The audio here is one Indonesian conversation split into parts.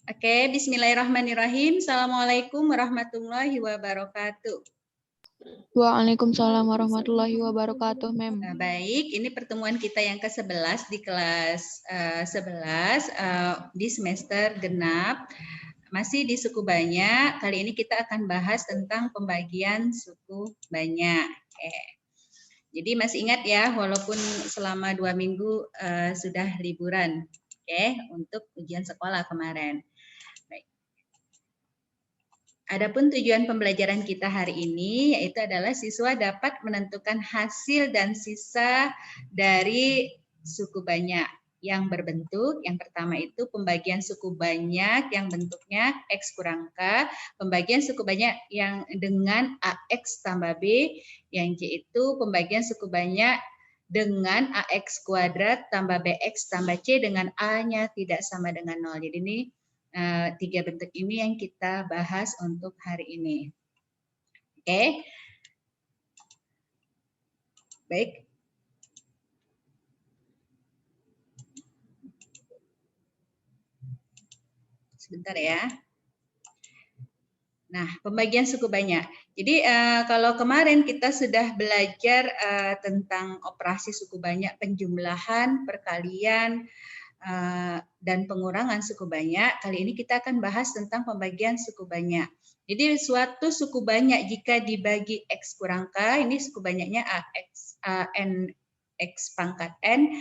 Oke, bismillahirrahmanirrahim. Assalamualaikum warahmatullahi wabarakatuh. Waalaikumsalam warahmatullahi wabarakatuh, Mem. Baik, ini pertemuan kita yang ke-11 di kelas 11 di semester genap. Masih di suku banyak. Kali ini kita akan bahas tentang pembagian suku banyak. Oke. Jadi masih ingat ya, walaupun selama 2 minggu sudah liburan, oke, untuk ujian sekolah kemarin. Adapun tujuan pembelajaran kita hari ini yaitu adalah siswa dapat menentukan hasil dan sisa dari suku banyak yang berbentuk, yang pertama itu pembagian suku banyak yang bentuknya X kurang K, pembagian suku banyak yang dengan AX tambah B, yang C itu pembagian suku banyak dengan AX kuadrat tambah BX tambah C dengan A-nya tidak sama dengan 0. Jadi ini tiga bentuk ini yang kita bahas untuk hari ini. Oke. Baik. Sebentar ya. Nah, pembagian suku banyak. Jadi kalau kemarin kita sudah belajar tentang operasi suku banyak, penjumlahan, perkalian, dan pengurangan suku banyak. Kali ini kita akan bahas tentang pembagian suku banyak. Jadi suatu suku banyak jika dibagi X kurang K, ini suku banyaknya N X pangkat N,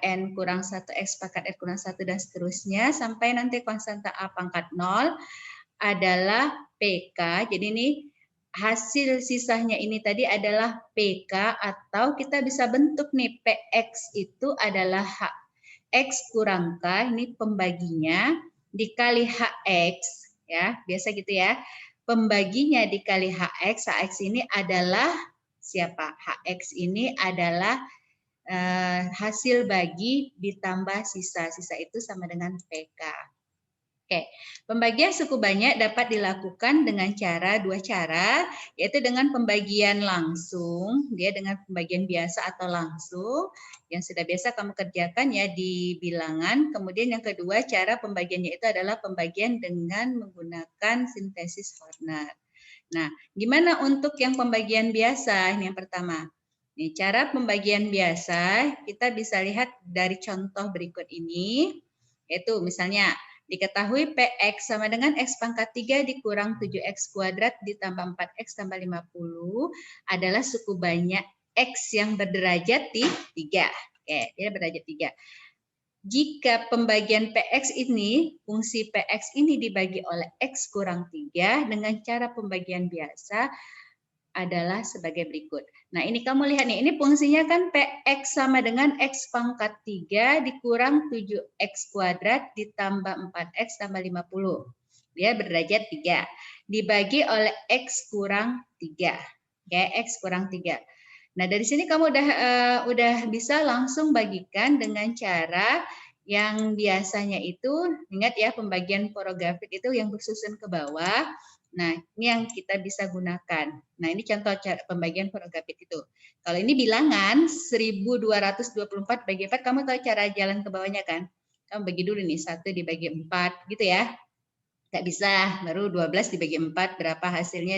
N kurang 1 X pangkat N kurang 1 dan seterusnya, sampai nanti konstanta A pangkat 0 adalah PK. Jadi ini hasil sisanya ini tadi adalah PK, atau kita bisa bentuk nih PX itu adalah X kurang K, ini pembaginya, dikali HX, ya biasa gitu ya. Pembaginya dikali HX, HX ini adalah siapa? HX ini adalah hasil bagi ditambah sisa. Sisa itu sama dengan PK. Oke, pembagian suku banyak dapat dilakukan dengan dua cara, yaitu dengan pembagian langsung, dia dengan pembagian biasa atau langsung, yang sudah biasa kamu kerjakan ya di bilangan. Kemudian yang kedua, cara pembagiannya itu adalah pembagian dengan menggunakan sintesis Horner. Nah, gimana untuk yang pembagian biasa? Ini yang pertama. Nih, cara pembagian biasa, kita bisa lihat dari contoh berikut ini, yaitu misalnya, diketahui PX sama dengan X pangkat 3 dikurang 7X kuadrat ditambah 4X tambah 50 adalah suku banyak X yang berderajat 3. Oke, dia berderajat 3. Jika pembagian PX ini, fungsi PX ini dibagi oleh X kurang 3 dengan cara pembagian biasa adalah sebagai berikut. Nah, ini kamu lihat nih, ini fungsinya kan PX sama dengan X pangkat 3 dikurang 7X kuadrat ditambah 4X tambah 50. Dia berderajat 3. Dibagi oleh X kurang 3. Oke, X kurang 3. Nah, dari sini kamu udah bisa langsung bagikan dengan cara yang biasanya itu, ingat ya pembagian porografik itu yang bersusun ke bawah. Nah, ini yang kita bisa gunakan. Nah, ini contoh cara pembagian porografik itu. Kalau ini bilangan 1224 bagi 4, kamu tahu cara jalan ke bawahnya kan? Kamu bagi dulu nih, 1 dibagi 4 gitu ya. Nggak bisa, baru 12 dibagi 4, berapa hasilnya?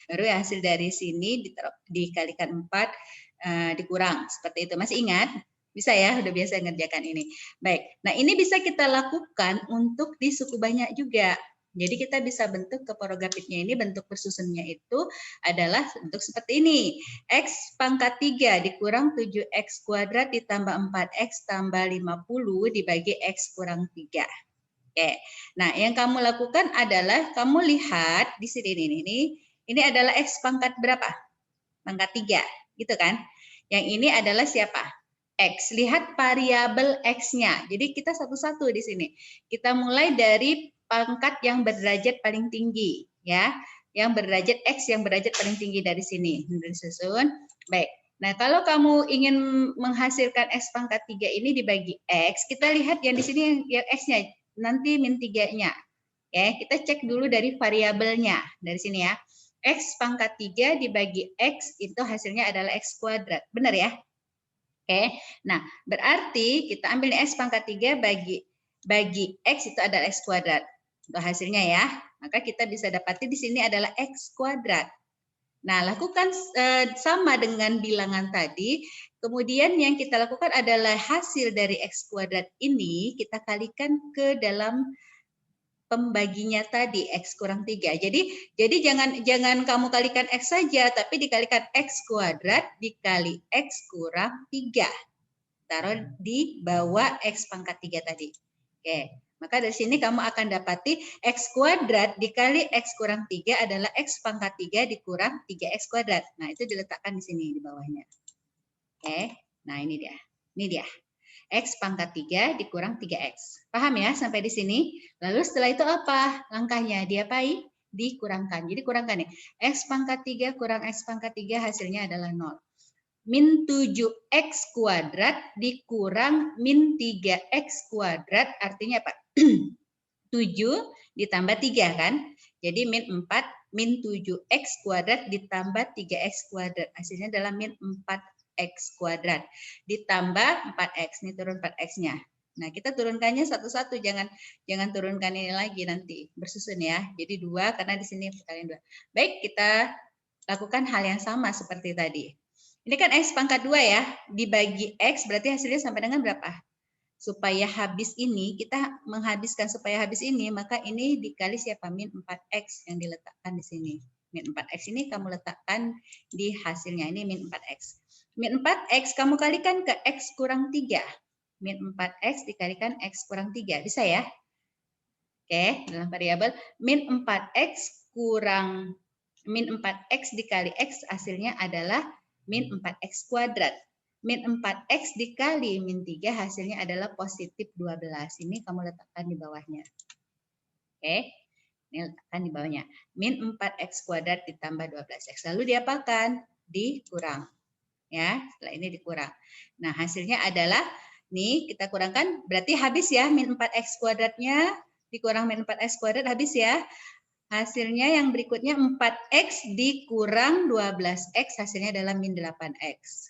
Baru hasil dari sini dikalikan 4, dikurang. Seperti itu, masih ingat? Bisa ya, udah biasa ngerjakan ini. Baik, nah ini bisa kita lakukan untuk di suku banyak juga. Jadi kita bisa bentuk ke porografiknya ini, bentuk bersusunnya itu adalah bentuk seperti ini. X pangkat 3 dikurang 7X kuadrat ditambah 4X tambah 50 dibagi X kurang 3. Oke, nah yang kamu lakukan adalah kamu lihat di sini ini adalah X pangkat berapa? Pangkat 3, gitu kan? Yang ini adalah siapa? X. Lihat variabel X-nya. Jadi kita satu-satu di sini. Kita mulai dari pangkat yang berderajat paling tinggi, ya. Yang berderajat X yang berderajat paling tinggi dari sini. Disusun. Baik. Nah, kalau kamu ingin menghasilkan X pangkat 3 ini dibagi X, kita lihat yang di sini yang X-nya nanti min 3-nya. Oke, kita cek dulu dari variabelnya. Dari sini ya. X pangkat 3 dibagi X itu hasilnya adalah X kuadrat. Benar ya? Oke, nah berarti kita ambil X pangkat 3 bagi X itu adalah X kuadrat. Untuk hasilnya ya. Maka kita bisa dapati di sini adalah X kuadrat. Nah, lakukan sama dengan bilangan tadi. Kemudian yang kita lakukan adalah hasil dari X kuadrat ini kita kalikan ke dalam pembaginya tadi X kurang 3. Jadi jangan kamu kalikan X saja, tapi dikalikan X kuadrat dikali X kurang 3. Taruh di bawah X pangkat 3 tadi. Oke, maka dari sini kamu akan dapati X kuadrat dikali X kurang 3 adalah X pangkat 3 dikurang 3X kuadrat. Nah, itu diletakkan di sini di bawahnya. Oke, nah ini dia. Ini dia. X pangkat 3 dikurang 3X. Paham ya sampai di sini? Lalu setelah itu apa langkahnya? Diapain? Dikurangkan. Jadi kurangkan nih. X pangkat 3 kurang X pangkat 3 hasilnya adalah 0. Min 7X kuadrat dikurang min 3X kuadrat artinya apa? 7 ditambah 3 kan? Jadi min 4, min 7X kuadrat ditambah 3X kuadrat. Hasilnya adalah min 4X kuadrat. Ditambah 4X, ini turun 4X-nya. Nah, kita turunkannya satu-satu, jangan turunkan ini lagi nanti bersusun ya. Jadi 2 karena di sini perkalian 2. Baik, kita lakukan hal yang sama seperti tadi. Ini kan X pangkat 2 ya, dibagi X berarti hasilnya sampai dengan berapa? Supaya habis ini, kita menghabiskan supaya habis ini, maka ini dikali siapa? Min 4X yang diletakkan di sini. Min 4X ini kamu letakkan di hasilnya, ini min 4X. Min 4X kamu kalikan ke X kurang 3. Min 4X dikalikan X kurang 3, bisa ya? Oke, dalam variabel min 4X kurang min 4X dikali X hasilnya adalah min 4X kuadrat. Min 4X dikali min 3 hasilnya adalah positif 12. Ini kamu letakkan di bawahnya. Oke, ini letakkan di bawahnya. Min 4X kuadrat ditambah 12X. Lalu diapakan? Dikurang. Ya, setelah ini dikurang. Nah, hasilnya adalah, nih kita kurangkan, berarti habis ya min 4X kuadratnya, dikurang min 4X kuadrat habis ya. Hasilnya yang berikutnya 4X dikurang 12X, hasilnya adalah min 8X.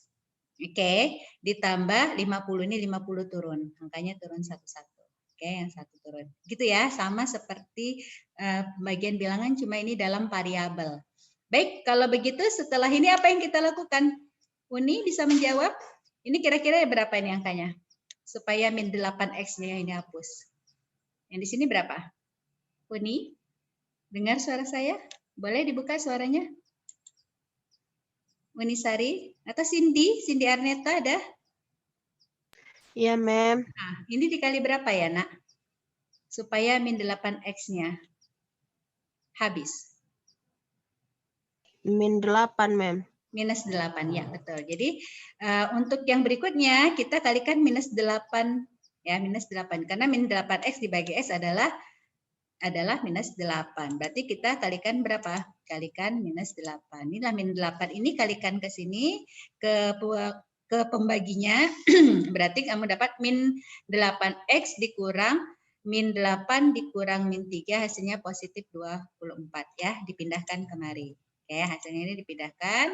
Oke, ditambah 50, ini 50 turun, angkanya turun satu-satu. Oke, yang satu turun. Gitu ya, sama seperti pembagian bilangan, cuma ini dalam variabel. Baik, kalau begitu setelah ini apa yang kita lakukan? Uni bisa menjawab? Ini kira-kira berapa ini angkanya? Supaya min 8X-nya ini hapus. Yang di sini berapa? Uni? Dengar suara saya? Boleh dibuka suaranya? Unisari atau Cindy? Cindy Arneta ada? Iya, Mem. Nah, ini dikali berapa ya, Nak? Supaya min 8X-nya habis. Min 8, Mem. Minus 8, ya betul. Jadi untuk yang berikutnya kita kalikan minus 8, ya minus 8. Karena min 8X dibagi X adalah minus 8. Berarti kita kalikan berapa? Kalikan minus 8. Inilah min 8 ini kalikan ke sini, ke pembaginya. Berarti kamu dapat min 8X dikurang min 8 dikurang min 3, hasilnya positif 24 ya. Dipindahkan kemari. Oke, hasilnya ini dipindahkan.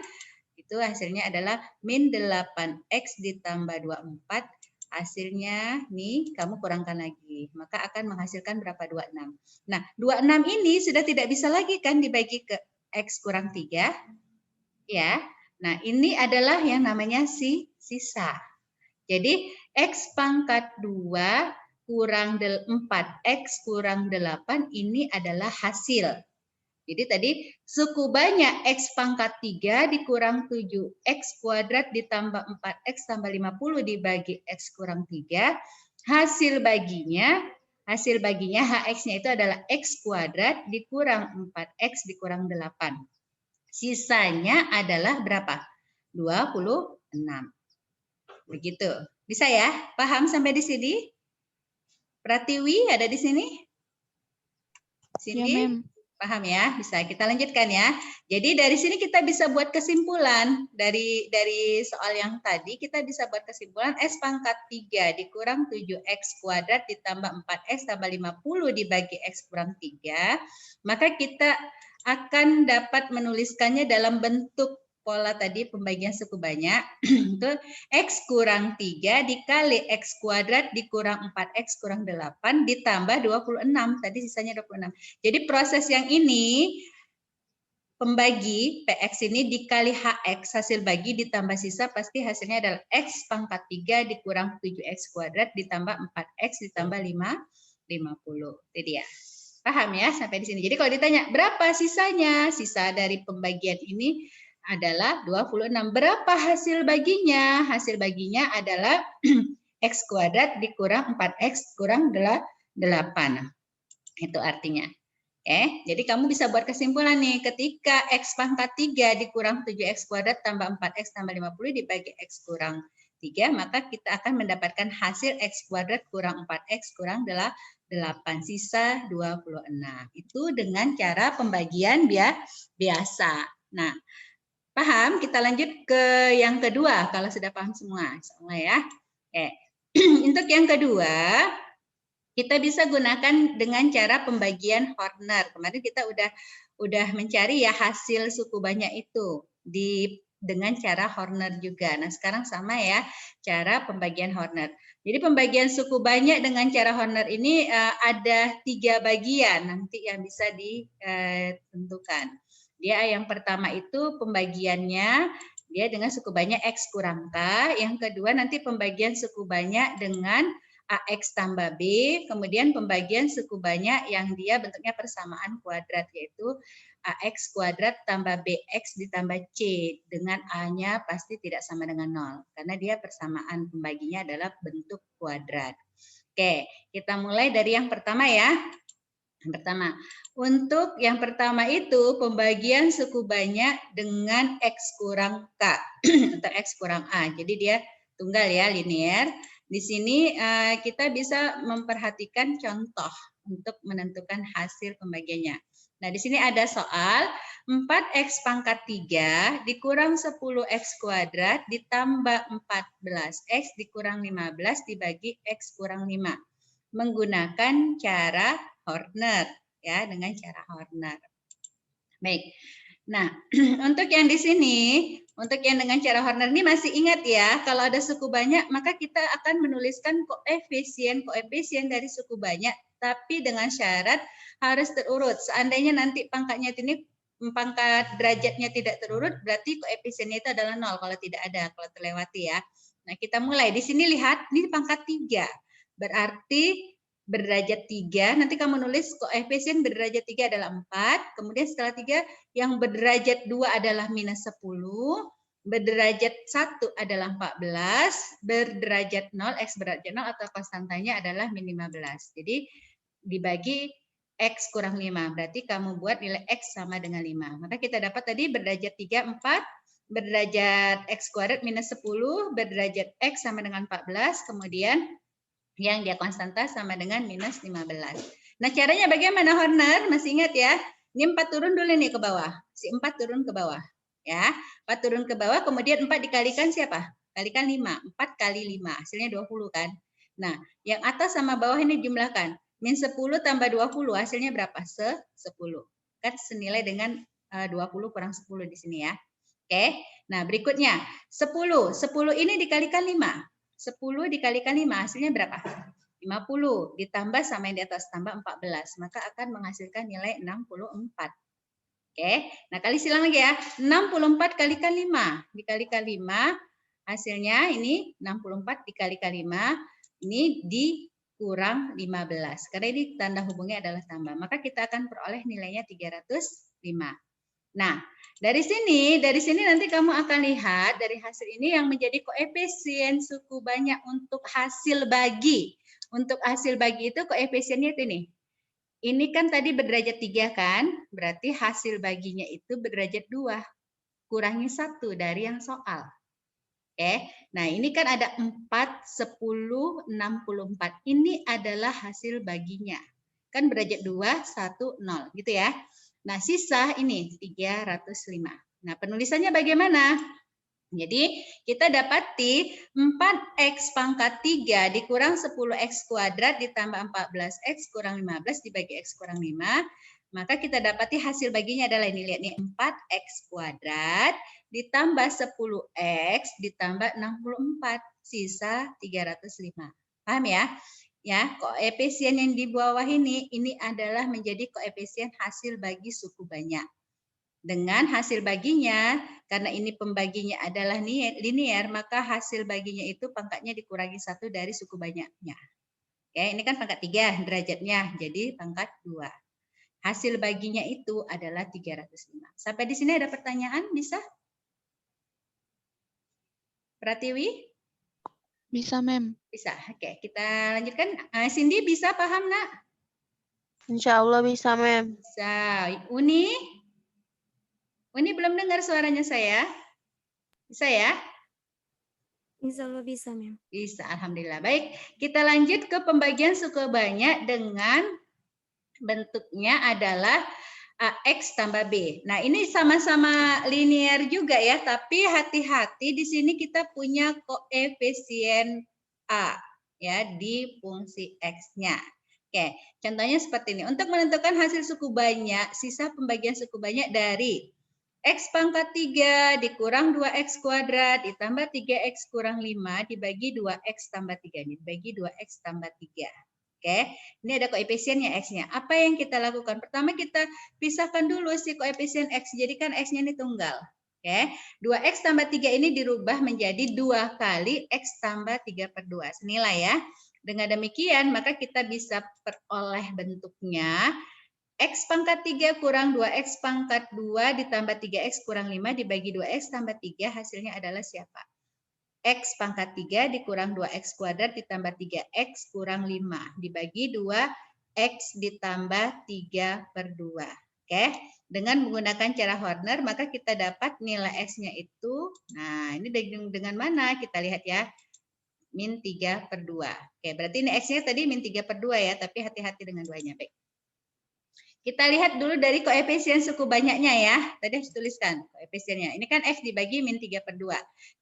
Itu hasilnya adalah min 8X ditambah 24. Hasilnya nih kamu kurangkan lagi, maka akan menghasilkan berapa? 26. Nah, 26 ini sudah tidak bisa lagi kan dibagi ke X kurang 3. Ya. Nah, ini adalah yang namanya sisa. Jadi X pangkat 2 kurang 4X kurang 8 ini adalah hasil. Jadi tadi suku banyak X pangkat 3 dikurang 7X kuadrat ditambah 4X tambah 50 dibagi X kurang 3. Hasil baginya HX-nya itu adalah X kuadrat dikurang 4X dikurang 8. Sisanya adalah berapa? 26. Begitu. Bisa ya? Paham sampai di sini? Pratiwi ada di sini? Iya, Cindy? Mem. Paham ya? Bisa kita lanjutkan ya. Jadi dari sini kita bisa buat kesimpulan dari soal yang tadi, kita bisa buat kesimpulan X pangkat 3 dikurang 7X kuadrat ditambah 4X tambah 50 dibagi X kurang 3, maka kita akan dapat menuliskannya dalam bentuk pola tadi pembagian suku banyak, itu X kurang 3 dikali X kuadrat dikurang 4X kurang 8 ditambah 26. Tadi sisanya 26. Jadi proses yang ini, pembagi PX ini dikali HX, hasil bagi ditambah sisa, pasti hasilnya adalah X pangkat 3 dikurang 7X kuadrat ditambah 4X ditambah 50. Itu dia. Paham ya sampai di sini. Jadi kalau ditanya berapa sisanya? Sisa dari pembagian ini adalah 26. Berapa hasil baginya? Hasil baginya adalah X kuadrat dikurang 4X kurang 8. Itu artinya. Jadi kamu bisa buat kesimpulan nih, ketika X pangkat 3 dikurang 7X kuadrat tambah 4X tambah 50 dibagi X kurang 3, maka kita akan mendapatkan hasil X kuadrat kurang 4X kurang 8, sisa 26. Itu dengan cara pembagian biasa. Nah, paham? Kita lanjut ke yang kedua, kalau sudah paham semua. Ya. Untuk yang kedua, kita bisa gunakan dengan cara pembagian Horner. Kemarin kita udah mencari ya hasil suku banyak itu dengan cara Horner juga. Nah, sekarang sama ya cara pembagian Horner. Jadi pembagian suku banyak dengan cara Horner ini ada 3 bagian nanti yang bisa ditentukan. Dia yang pertama itu pembagiannya dia dengan suku banyak X kurang K. Yang kedua nanti pembagian suku banyak dengan AX tambah B, kemudian pembagian suku banyak yang dia bentuknya persamaan kuadrat, yaitu AX kuadrat tambah BX ditambah C, dengan A-nya pasti tidak sama dengan 0, karena dia persamaan pembaginya adalah bentuk kuadrat. Oke, kita mulai dari yang pertama ya. Yang pertama, untuk yang pertama itu pembagian suku banyak dengan X kurang K, atau X kurang A, jadi dia tunggal ya, linear. Di sini kita bisa memperhatikan contoh untuk menentukan hasil pembagiannya. Nah, di sini ada soal 4X pangkat 3 dikurang 10X kuadrat ditambah 14X dikurang 15 dibagi X kurang 5. Menggunakan cara Horner, ya, dengan cara Horner. Baik. Nah, untuk yang di sini, untuk yang dengan cara Horner ini masih ingat ya, kalau ada suku banyak maka kita akan menuliskan koefisien dari suku banyak, tapi dengan syarat harus terurut. Seandainya nanti pangkat derajatnya tidak terurut, berarti koefisiennya itu adalah 0 kalau tidak ada, kalau terlewati ya. Nah, kita mulai. Di sini lihat, ini pangkat 3. Berarti berderajat 3, nanti kamu nulis koefisien berderajat 3 adalah 4, kemudian setelah 3 yang berderajat 2 adalah minus 10, berderajat 1 adalah 14, berderajat 0, X berderajat 0 atau konstantanya adalah min 15. Jadi dibagi X kurang 5, berarti kamu buat nilai X sama dengan 5. Maka kita dapat tadi berderajat 3, 4, berderajat X kuadrat minus 10, berderajat X sama dengan 14, kemudian yang dia konstanta sama dengan minus 15. Nah, caranya bagaimana Horner? Masih ingat ya? Ini 4 turun dulu nih ke bawah. Si 4 turun ke bawah. Ya, 4 turun ke bawah, kemudian 4 dikalikan siapa? Kalikan 5. 4 kali 5, hasilnya 20 kan? Nah, yang atas sama bawah ini jumlahkan. Min 10 tambah 20, hasilnya berapa? 10. Kan senilai dengan 20 kurang 10 di sini ya. Oke, nah berikutnya 10. 10 ini dikalikan 5. 10 dikalikan 5, hasilnya berapa? 50, ditambah sama yang di atas, tambah 14. Maka akan menghasilkan nilai 64. Oke, nah kali silang lagi ya. 64 kalikan 5. Dikalikan 5, hasilnya ini 64 dikalikan 5. Ini dikurang 15. Karena ini tanda hubungnya adalah tambah. Maka kita akan peroleh nilainya 305. Nah, dari sini nanti kamu akan lihat dari hasil ini yang menjadi koefisien suku banyak untuk hasil bagi. Untuk hasil bagi itu koefisiennya itu nih. Ini kan tadi berderajat 3 kan? Berarti hasil baginya itu berderajat 2. Kurangi 1 dari yang soal. Oke. Nah, ini kan ada 4, 10, 64. Ini adalah hasil baginya. Kan berderajat 2, 1, 0 gitu ya. Nah, sisa ini 305. Nah, penulisannya bagaimana? Jadi, kita dapati 4X pangkat 3 dikurang 10X kuadrat ditambah 14X kurang 15 dibagi X kurang 5. Maka kita dapati hasil baginya adalah ini, lihat nih, 4X kuadrat ditambah 10X ditambah 64, sisa 305. Paham ya? Ya, koefisien yang di bawah ini adalah menjadi koefisien hasil bagi suku banyak. Dengan hasil baginya, karena ini pembaginya adalah linear, maka hasil baginya itu pangkatnya dikurangi 1 dari suku banyaknya. Oke, ini kan pangkat 3 derajatnya, jadi pangkat 2. Hasil baginya itu adalah 305. Sampai di sini ada pertanyaan, bisa? Pratiwi? Bisa, Mem. Bisa, oke. Kita lanjutkan. Cindy bisa paham, nak? Insya Allah bisa, Mem. Bisa. Uni? Uni belum dengar suaranya saya? Bisa ya? Insya Allah bisa, Mem. Bisa, alhamdulillah. Baik, kita lanjut ke pembagian suku banyak dengan bentuknya adalah AX tambah B. Nah, ini sama-sama linear juga ya, tapi hati-hati di sini kita punya koefisien A ya di fungsi X-nya. Oke, contohnya seperti ini. Untuk menentukan hasil suku banyak, sisa pembagian suku banyak dari X pangkat 3 dikurang 2X kuadrat ditambah 3X kurang 5 dibagi 2X tambah 3. Ini dibagi 2X tambah 3. Oke, ini ada koefisiennya X-nya. Apa yang kita lakukan? Pertama kita pisahkan dulu si koefisien X. Jadi kan X-nya ini tunggal. Oke, 2X tambah 3 ini dirubah menjadi 2 kali X tambah 3 per 2. Senilai ya. Dengan demikian, maka kita bisa peroleh bentuknya X pangkat 3 kurang 2X pangkat 2 ditambah 3X kurang 5 dibagi 2X tambah 3 hasilnya adalah siapa? X pangkat 3 dikurang 2X kuadrat ditambah 3X kurang 5 dibagi 2X ditambah 3 per 2. Oke, dengan menggunakan cara Horner maka kita dapat nilai X-nya itu, nah ini dengan mana? Kita lihat ya, min 3 per 2. Oke, berarti ini X-nya tadi min 3 per 2 ya, tapi hati-hati dengan 2-nya. Baik. Kita lihat dulu dari koefisien suku banyaknya ya. Tadi harus tuliskan koefisiennya. Ini kan X dibagi min 3 per 2.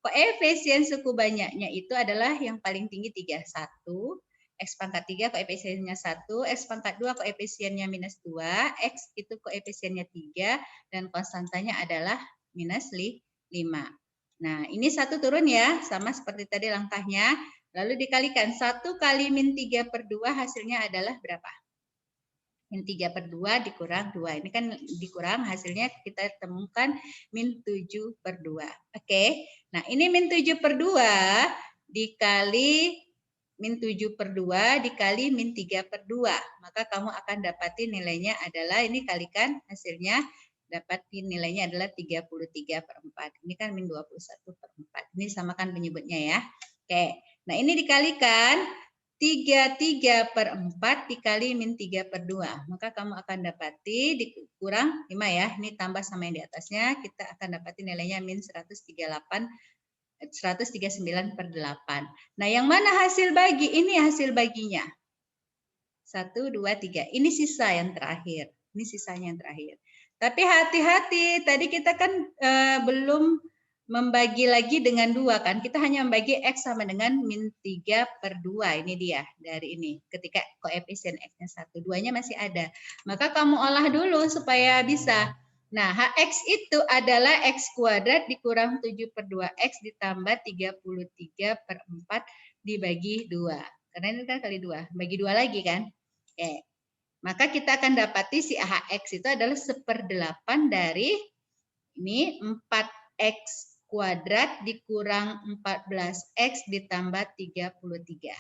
Koefisien suku banyaknya itu adalah yang paling tinggi 3. 1. X pangkat 3 koefisiennya 1. X pangkat 2 koefisiennya minus 2. X itu koefisiennya 3. Dan konstantanya adalah minus 5. Nah ini 1 turun ya. Sama seperti tadi langkahnya. Lalu dikalikan 1 kali min 3 per 2 hasilnya adalah berapa? Min 3 per 2 dikurang 2. Ini kan dikurang hasilnya kita temukan min 7 per 2. Oke. Nah ini min 7 per 2 dikali min 7 per 2 dikali min 3 per 2. Maka kamu akan dapati nilainya adalah, ini kalikan hasilnya, dapat nilainya adalah 33 per 4. Ini kan min 21 per 4. Ini samakan penyebutnya ya. Oke. Nah ini dikalikan 33 per 4 dikali min 3 per 2. Maka kamu akan dapati dikurang 5 ya. Ini tambah sama yang di atasnya. Kita akan dapati nilainya min 139 per 8. Nah yang mana hasil bagi? Ini hasil baginya. 1, 2, 3. Ini sisa yang terakhir. Ini sisanya yang terakhir. Tapi hati-hati. Tadi kita kan belum membagi lagi dengan 2 kan, kita hanya membagi X sama dengan min 3 per 2, ini dia dari ini, ketika koefisien X-nya 1, 2-nya masih ada, maka kamu olah dulu supaya bisa. Nah, HX itu adalah X kuadrat dikurang 7 per 2X ditambah 33 per 4 dibagi 2, karena ini kan kali 2, bagi 2 lagi kan. Oke. Maka kita akan dapati si HX itu adalah 1/8 dari ini 4X kuadrat dikurang 14X ditambah 33.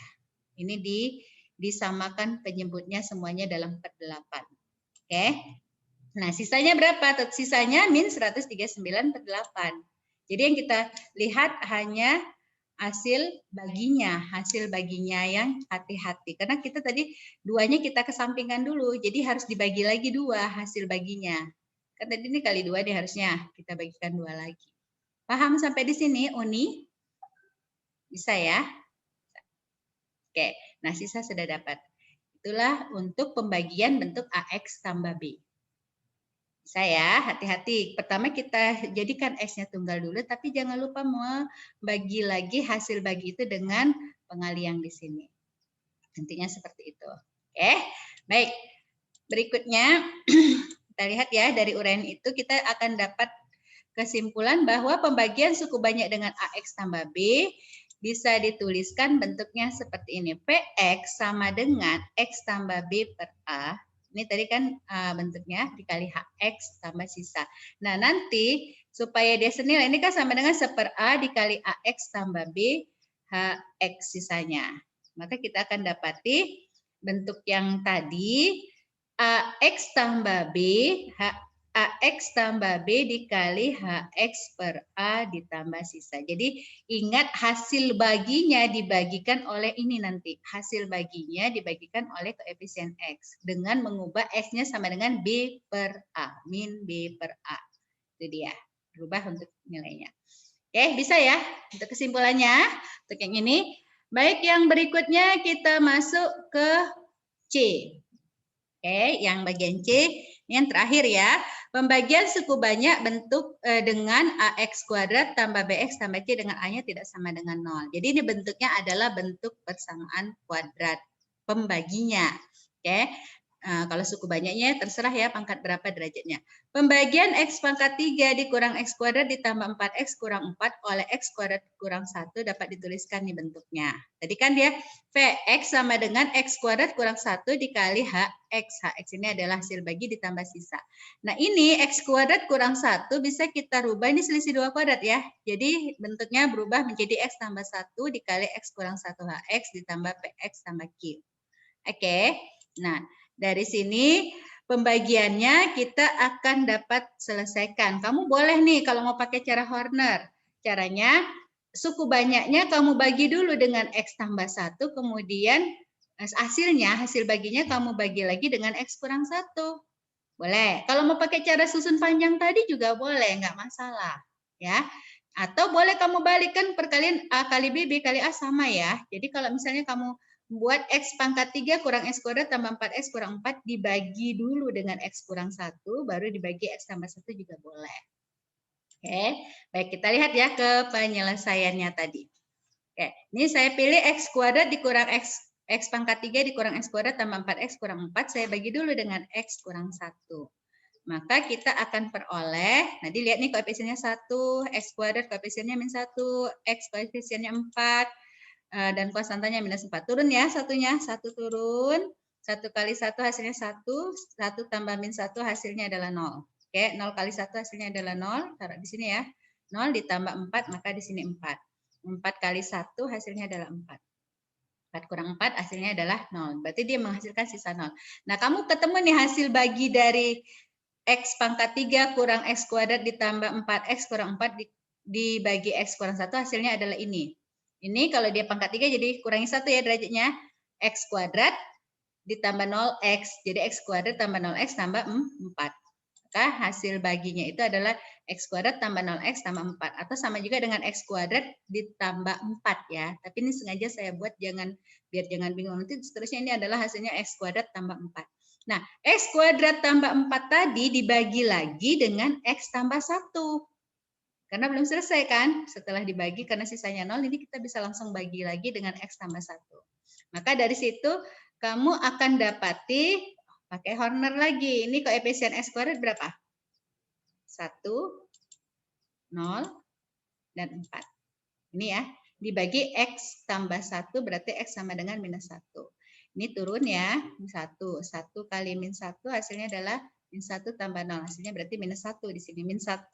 Ini disamakan penyebutnya semuanya dalam per 8. Oke. Nah, sisanya berapa? Sisanya min 139 per 8. Jadi yang kita lihat hanya hasil baginya yang hati-hati. Karena kita tadi 2-nya kita kesampingkan dulu, jadi harus dibagi lagi 2 hasil baginya. Kan tadi ini kali 2 nih harusnya, kita bagikan 2 lagi. Paham sampai di sini, Uni? Bisa ya? Oke, nah sisa sudah dapat. Itulah untuk pembagian bentuk AX tambah B. Bisa ya, hati-hati. Pertama kita jadikan X-nya tunggal dulu, tapi jangan lupa membagi lagi hasil bagi itu dengan pengalian di sini. Intinya seperti itu. Oke, baik. Berikutnya, kita lihat ya, dari uraian itu kita akan dapat kesimpulan bahwa pembagian suku banyak dengan AX tambah B bisa dituliskan bentuknya seperti ini. PX sama dengan X tambah B per A. Ini tadi kan bentuknya dikali HX tambah sisa. Nah, nanti supaya dia senilai, ini kan sama dengan 1/A dikali AX tambah B HX sisanya. Maka kita akan dapati bentuk yang tadi AX tambah B, AX tambah B dikali HX per A ditambah sisa. Jadi ingat hasil baginya dibagikan oleh ini nanti. Hasil baginya dibagikan oleh koefisien X. Dengan mengubah X-nya sama dengan B per A. Min B per A. Itu dia. Berubah untuk nilainya. Oke, bisa ya? Untuk kesimpulannya, untuk yang ini. Baik, yang berikutnya kita masuk ke C. Oke, yang bagian C, yang terakhir ya. Pembagian suku banyak bentuk dengan AX kuadrat tambah BX tambah C dengan A-nya tidak sama dengan 0. Jadi ini bentuknya adalah bentuk persamaan kuadrat pembaginya. Oke. Kalau suku banyaknya terserah ya pangkat berapa derajatnya. Pembagian X pangkat 3 dikurang X kuadrat ditambah 4X kurang 4 oleh X kuadrat kurang 1 dapat dituliskan nih bentuknya. Tadi kan dia Vx sama dengan X kuadrat kurang 1 dikali HX. HX ini adalah hasil bagi ditambah sisa. Nah ini X kuadrat kurang 1 bisa kita rubah, ini selisih 2 kuadrat ya. Jadi bentuknya berubah menjadi X tambah 1 dikali X kurang 1 HX ditambah PX tambah Q. Oke, nah dari sini pembagiannya kita akan dapat selesaikan. Kamu boleh nih kalau mau pakai cara Horner. Caranya suku banyaknya kamu bagi dulu dengan X tambah 1, kemudian hasil baginya kamu bagi lagi dengan X kurang 1. Boleh. Kalau mau pakai cara susun panjang tadi juga boleh, nggak masalah. Ya. Atau boleh kamu balikkan perkalian A kali B, B kali A sama ya. Jadi kalau misalnya kamu buat X pangkat 3 kurang X kuadrat tambah 4X kurang 4 dibagi dulu dengan X kurang 1, baru dibagi X tambah 1 juga boleh. Oke, baik kita lihat ya ke penyelesaiannya tadi. Oke, ini saya pilih X kuadrat dikurang X pangkat 3 dikurang X kuadrat tambah 4X kurang 4, saya bagi dulu dengan X kurang 1. Maka kita akan peroleh, nah dilihat nih koefisiennya 1, X kuadrat koefisiennya min 1, X koefisiennya 4, dan konstantanya minus 4. Turun ya satunya, 1 turun, 1 kali 1 hasilnya 1, 1 tambah min 1 hasilnya adalah 0. Oke, 0 kali 1 hasilnya adalah 0, taruh di sini ya. 0 ditambah 4, maka di sini 4. 4 kali 1 hasilnya adalah 4. 4 kurang 4 hasilnya adalah 0. Berarti dia menghasilkan sisa 0. Nah, kamu ketemu nih hasil bagi dari X pangkat 3 kurang X kuadrat ditambah 4X kurang 4 dibagi X kurang 1 hasilnya adalah ini. Ini kalau dia pangkat 3 jadi kurangi 1 ya derajatnya. X kuadrat ditambah 0X. Jadi X kuadrat tambah 0X tambah 4. Maka hasil baginya itu adalah X kuadrat tambah 0X tambah 4. Atau sama juga dengan X kuadrat ditambah 4 ya. Tapi ini sengaja saya buat biar jangan bingung. Nanti seterusnya ini adalah hasilnya X kuadrat tambah 4. Nah, X kuadrat tambah 4 tadi dibagi lagi dengan X tambah 1. Karena belum selesai kan, setelah dibagi karena sisanya 0, ini kita bisa langsung bagi lagi dengan X tambah 1. Maka dari situ kamu akan dapati, pakai Horner lagi, ini koefisien X kuadrat berapa? 1, 0, dan 4. Ini ya, dibagi X tambah 1 berarti X sama dengan minus 1. Ini turun ya, 1. 1 kali min 1 hasilnya adalah min 1 tambah 0. Hasilnya berarti minus 1 di sini. Min 1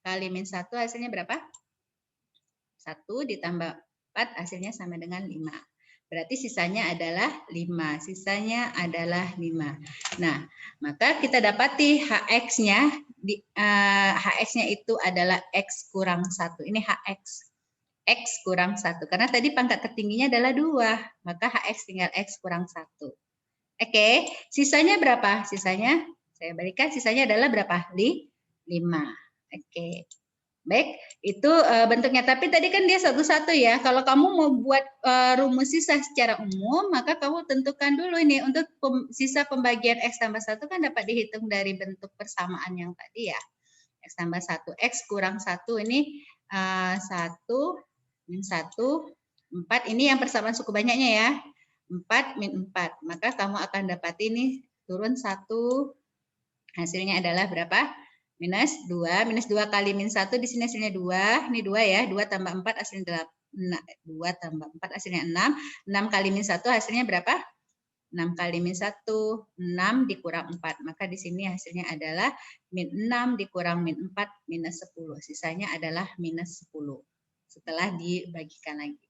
kali min 1 hasilnya berapa? 1 ditambah 4 hasilnya sama dengan 5. Berarti sisanya adalah 5. Sisanya adalah 5. Nah, maka kita dapati HX-nya HX-nya itu adalah X kurang 1. Ini HX. X kurang 1. Karena tadi pangkat tertingginya adalah 2. Maka HX tinggal X kurang 1. Oke, sisanya berapa? Sisanya, saya balikan, sisanya adalah berapa? 5. Oke. Baik, itu bentuknya. Tapi tadi kan dia satu-satu ya. Kalau kamu mau buat rumus sisa secara umum, maka kamu tentukan dulu ini. Untuk sisa pembagian X tambah 1 kan dapat dihitung dari bentuk persamaan yang tadi ya. X tambah 1. X kurang 1 ini 1, min 1, 4. Ini yang persamaan suku banyaknya ya. 4 min 4. Maka kamu akan dapat ini turun 1. Hasilnya adalah berapa? Minus 2. Minus 2 kali min 1 di sini hasilnya 2. Ini 2 ya. 2 tambah 4 hasilnya 2 tambah 4 hasilnya 6. 6 kali min 1 hasilnya berapa? 6 kali min 1, 6 dikurang 4. Maka di sini hasilnya adalah min 6 dikurang min 4, minus 10. Sisanya adalah minus 10. Setelah dibagikan lagi.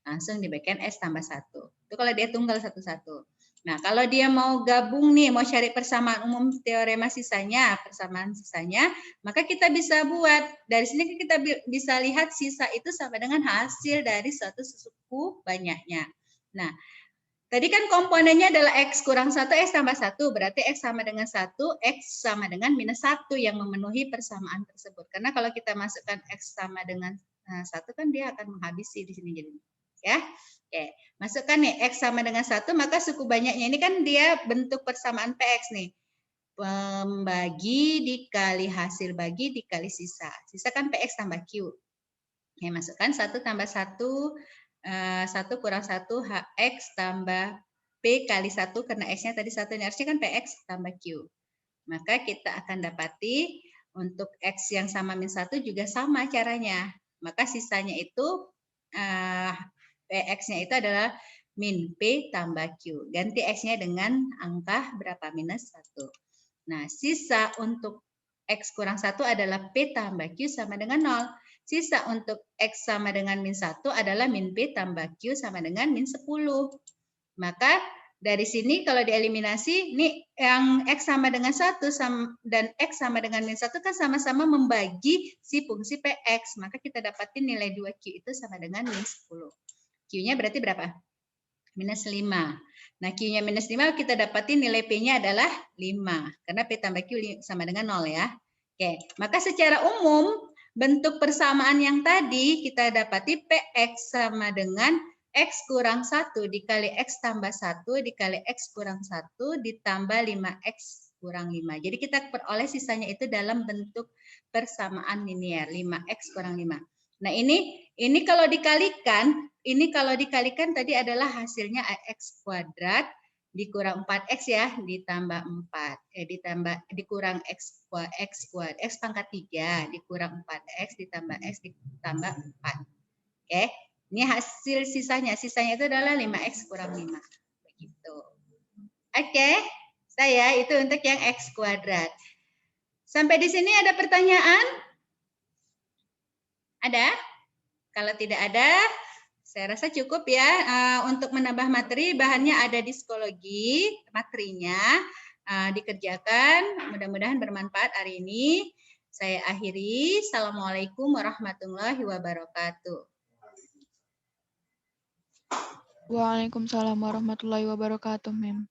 Langsung dibagikan S tambah 1. Itu kalau dia tunggal satu-satu. Nah, kalau dia mau gabung nih, mau cari persamaan umum teorema sisanya, persamaan sisanya, maka kita bisa buat. Dari sini kita bisa lihat sisa itu sama dengan hasil dari suatu suku banyaknya. Nah, tadi kan komponennya adalah X kurang 1, X tambah 1. Berarti X sama dengan 1, X sama dengan minus 1 yang memenuhi persamaan tersebut. Karena kalau kita masukkan X sama dengan 1 kan dia akan menghabisi di sini jadi. Ya. Oke, masukkan nih X sama dengan 1, maka suku banyaknya ini kan dia bentuk persamaan PX nih. Pembagi dikali hasil bagi dikali sisa. Sisa kan PX tambah Q. Oke, masukkan 1 tambah 1, 1 kurang 1 HX tambah P kali 1, karena X-nya tadi 1, ini harusnya kan PX tambah Q. Maka kita akan dapati untuk X yang sama min 1 juga sama caranya. Maka sisanya itu PX-nya itu adalah min P tambah Q. Ganti X-nya dengan angka berapa? Minus 1. Nah, sisa untuk X kurang 1 adalah P tambah Q sama dengan 0. Sisa untuk X sama dengan min 1 adalah min P tambah Q sama dengan min 10. Maka dari sini kalau dieliminasi, nih yang X sama dengan 1 dan X sama dengan min 1 kan sama-sama membagi si fungsi PX. Maka kita dapatin nilai 2Q itu sama dengan min 10. Q-nya berarti berapa? Minus 5. Nah, Q-nya minus 5 kita dapatin nilai P-nya adalah 5. Karena P tambah Q sama dengan 0 ya. Oke, maka secara umum bentuk persamaan yang tadi kita dapati PX sama dengan X kurang 1 dikali X tambah 1 dikali X kurang 1 ditambah 5X kurang 5. Jadi kita peroleh sisanya itu dalam bentuk persamaan linear, 5X kurang 5. Nah, ini kalau dikalikan tadi adalah hasilnya X kuadrat dikurang 4X ya, ditambah 4. Dikurang X kuadrat, X pangkat 3 dikurang 4X ditambah X ditambah 4. Oke. Ini hasil sisanya. Sisanya itu adalah 5X kurang 5. Begitu. Oke. Saya itu untuk yang X kuadrat. Sampai di sini ada pertanyaan? Ada? Kalau tidak ada, saya rasa cukup ya. Untuk menambah materi, bahannya ada di psikologi, materinya dikerjakan. Mudah-mudahan bermanfaat hari ini. Saya akhiri. Assalamualaikum warahmatullahi wabarakatuh. Waalaikumsalam warahmatullahi wabarakatuh, Mem.